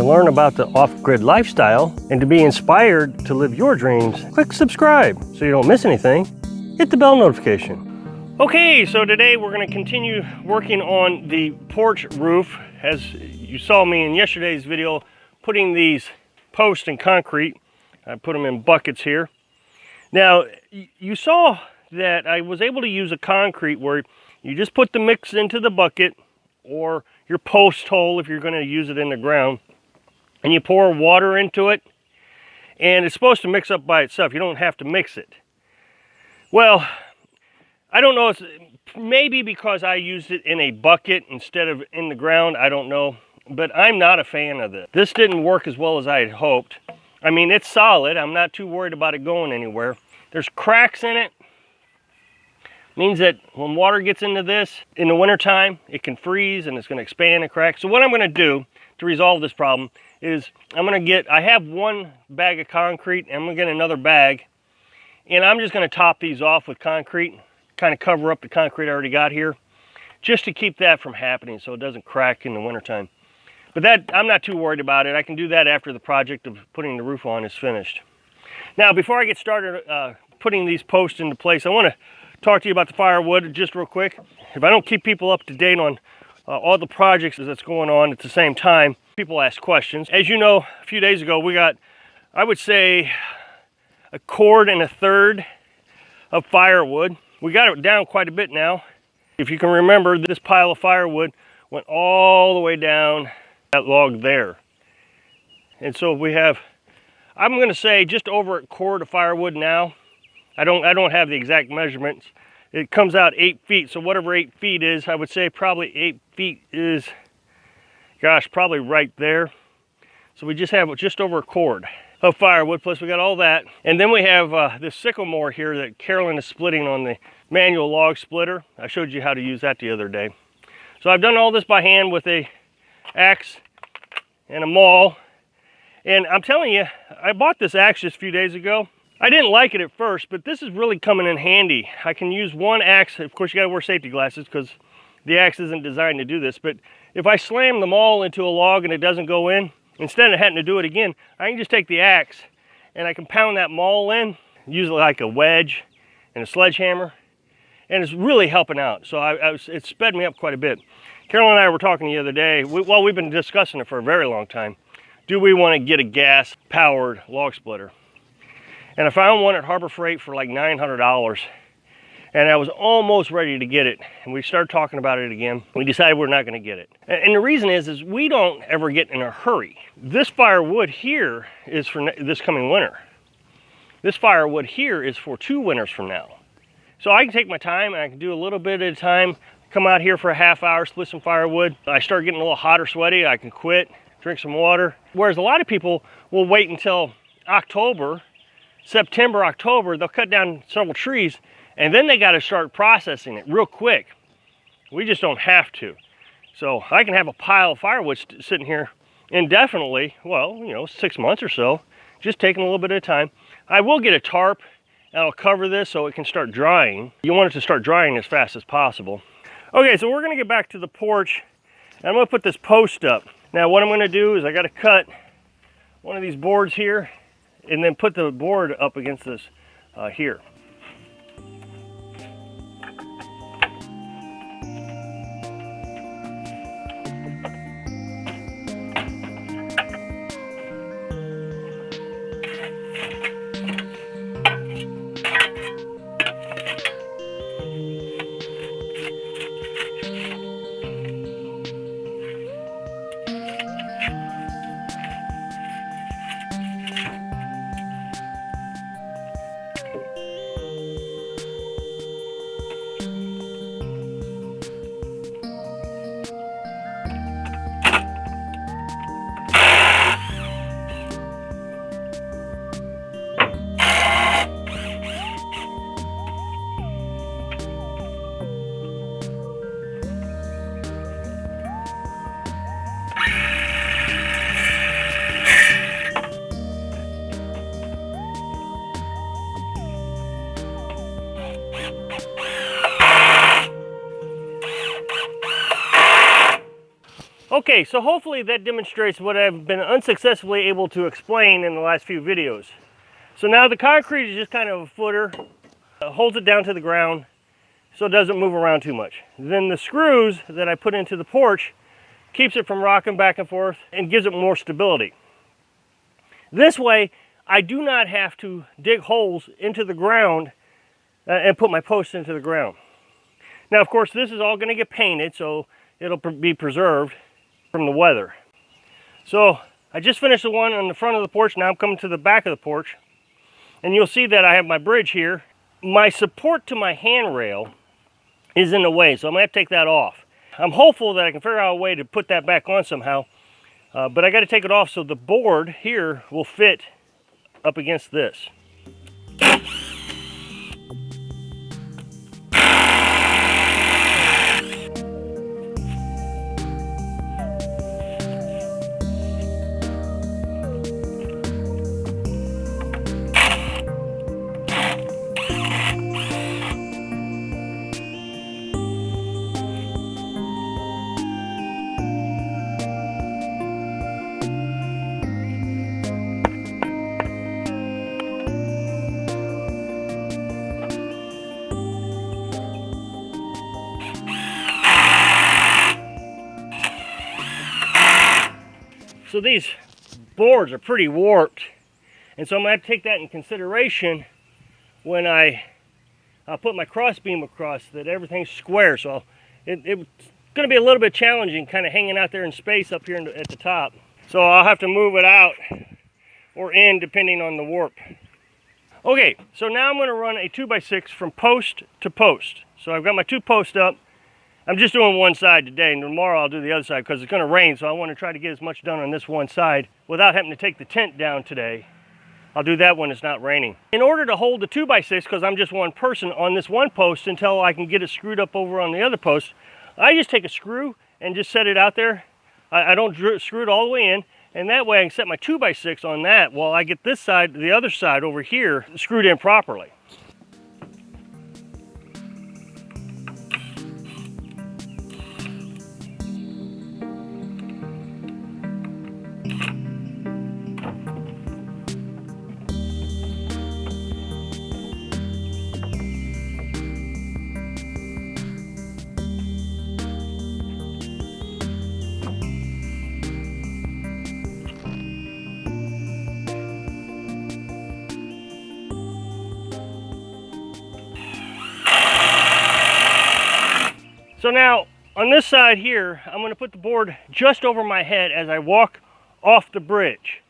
To learn about the off-grid lifestyle and to be inspired to live your dreams, click subscribe so you don't miss anything. Hit the bell notification. Okay, so today we're going to continue working on the porch roof. As you saw me in yesterday's video, putting these posts in concrete. I put them in buckets here. Now, you saw that I was able to use a concrete where you just put the mix into the bucket or your post hole if you're going to use it in the ground, and you pour water into it, and it's supposed to mix up by itself. You don't have to mix it. Well, I don't know, it's maybe because I used it in a bucket instead of in the ground, I don't know, but I'm not a fan of this. This didn't work as well as I had hoped. I mean, it's solid. I'm not too worried about it going anywhere. There's cracks in it. Means that when water gets into this in the wintertime, it can freeze and it's going to expand and crack. So what I'm going to do to resolve this problem is I have one bag of concrete and I'm going to get another bag, and I'm just going to top these off with concrete, kind of cover up the concrete I already got here, just to keep that from happening so it doesn't crack in the wintertime. But that, I'm not too worried about it. I can do that after the project of putting the roof on is finished. Now, before I get started putting these posts into place, I want to talk to you about the firewood just real quick. If I don't keep people up to date on all the projects that's going on at the same time, people ask questions. As you know, a few days ago, we got, I would say, a cord and a third of firewood. We got it down quite a bit now. If you can remember, this pile of firewood went all the way down that log there. And so we have, I'm going to say just over a cord of firewood now. I don't have the exact measurements. It comes out 8 feet, so whatever 8 feet is, I would say probably 8 feet is, gosh, probably right there. So we just have just over a cord of firewood, plus we got all that. And then we have this sycamore here that Carolyn is splitting on the manual log splitter. I showed you how to use that the other day. So I've done all this by hand with a axe and a maul. And I'm telling you, I bought this axe just a few days ago. I didn't like it at first, but this is really coming in handy. I can use one axe. Of course, you gotta wear safety glasses because the axe isn't designed to do this. But if I slam the maul into a log and it doesn't go in, instead of having to do it again, I can just take the axe and I can pound that maul in, use it like a wedge and a sledgehammer, and it's really helping out. So it sped me up quite a bit. Carolyn and I were talking the other day, we've been discussing it for a very long time. Do we want to get a gas-powered log splitter? And I found one at Harbor Freight for like $900, and I was almost ready to get it. And we started talking about it again. We decided we're not going to get it. And the reason is we don't ever get in a hurry. This firewood here is for this coming winter. This firewood here is for 2 winters from now. So I can take my time and I can do a little bit at a time. Come out here for a half hour, split some firewood. I start getting a little hot or sweaty, I can quit, drink some water. Whereas a lot of people will wait until October, September, October, they'll cut down several trees, and then they got to start processing it real quick. We just don't have to. So I can have a pile of firewood sitting here indefinitely, well, 6 months or so, just taking a little bit at a time. I will get a tarp, and I'll cover this so it can start drying. You want it to start drying as fast as possible. Okay, so we're going to get back to the porch, and I'm going to put this post up. Now what I'm going to do is I got to cut one of these boards here, and then put the board up against this here. Okay, so hopefully that demonstrates what I've been unsuccessfully able to explain in the last few videos. So now the concrete is just kind of a footer, holds it down to the ground so it doesn't move around too much. Then the screws that I put into the porch keeps it from rocking back and forth and gives it more stability. This way, I do not have to dig holes into the ground and put my posts into the ground. Now, of course, this is all going to get painted, so it'll be preserved from the weather. So I just finished the one on the front of the porch. Now I'm coming to the back of the porch, and you'll see that I have my bridge here. My support to my handrail is in the way, so I'm gonna have to take that off. I'm hopeful that I can figure out a way to put that back on somehow, but I got to take it off so the board here will fit up against this. So these boards are pretty warped, and so I'm going to have to take that in consideration when I put my cross beam across, that everything's square. So it's going to be a little bit challenging kind of hanging out there in space up here at the top. So I'll have to move it out or in depending on the warp. Okay, so now I'm going to run a 2x6 from post to post. So I've got my 2 posts up. I'm just doing one side today, and tomorrow I'll do the other side because it's going to rain, so I want to try to get as much done on this one side without having to take the tent down today. I'll do that when it's not raining. In order to hold the 2x6, because I'm just one person on this one post until I can get it screwed up over on the other post, I just take a screw and just set it out there. I don't screw it all the way in, and that way I can set my 2x6 on that while I get this side, the other side over here, screwed in properly. So now, on this side here, I'm going to put the board just over my head as I walk off the bridge.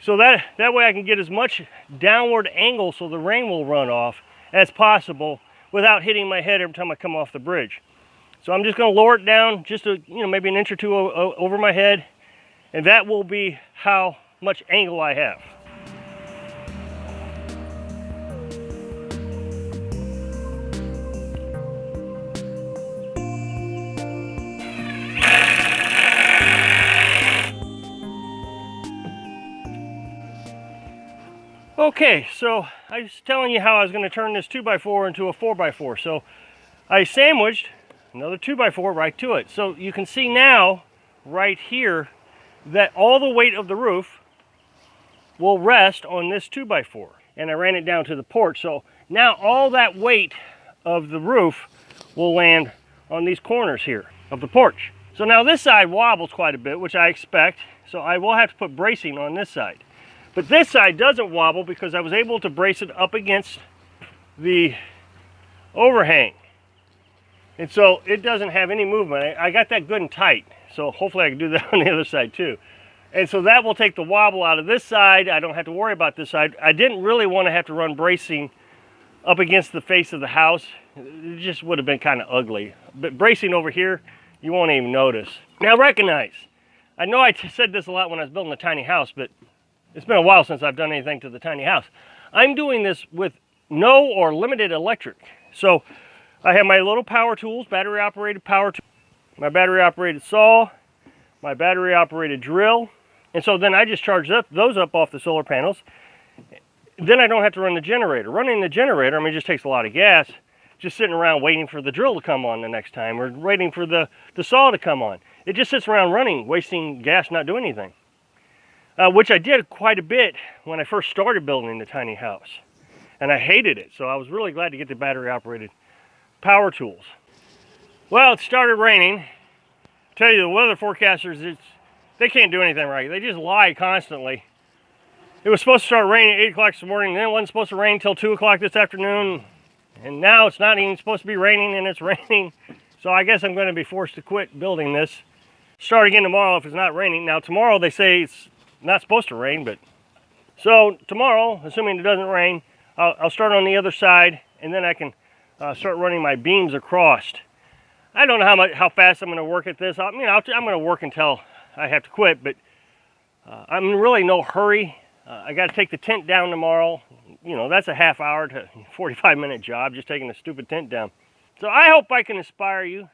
So that way I can get as much downward angle so the rain will run off as possible without hitting my head every time I come off the bridge. So I'm just going to lower it down just to, maybe an inch or two over my head, and that will be how much angle I have. Okay, so I was telling you how I was going to turn this 2x4 into a 4x4. So I sandwiched another 2x4 right to it. So you can see now, right here, that all the weight of the roof will rest on this 2x4. And I ran it down to the porch. So now all that weight of the roof will land on these corners here of the porch. So now this side wobbles quite a bit, which I expect. So I will have to put bracing on this side. But this side doesn't wobble because I was able to brace it up against the overhang. And so it doesn't have any movement. I got that good and tight. So hopefully I can do that on the other side too. And so that will take the wobble out of this side. I don't have to worry about this side. I didn't really want to have to run bracing up against the face of the house. It just would have been kind of ugly. But bracing over here, you won't even notice. Now recognize, I know I said this a lot when I was building a tiny house, but it's been a while since I've done anything to the tiny house. I'm doing this with no or limited electric. So I have my little power tools, battery operated power tools, my battery operated saw, my battery operated drill. And so then I just charge those up off the solar panels. Then I don't have to run the generator. Running the generator, just takes a lot of gas. Just sitting around waiting for the drill to come on the next time or waiting for the saw to come on. it just sits around running, wasting gas, not doing anything. Which I did quite a bit when I first started building the tiny house. And I hated it, so I was really glad to get the battery-operated power tools. Well, it started raining. I tell you, the weather forecasters, they can't do anything right. They just lie constantly. It was supposed to start raining at 8 o'clock this morning, then it wasn't supposed to rain until 2 o'clock this afternoon, and now it's not even supposed to be raining, and it's raining. So I guess I'm going to be forced to quit building this. Start again tomorrow if it's not raining. Now tomorrow they say it's not supposed to rain, but so tomorrow, assuming it doesn't rain, I'll start on the other side, and then I can start running my beams across. I don't know how fast I'm going to work at this. I'm going to work until I have to quit, but I'm in really no hurry. I got to take the tent down tomorrow. You know, that's a half hour to 45-minute job, just taking the stupid tent down. So I hope I can inspire you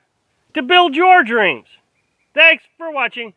to build your dreams. Thanks for watching.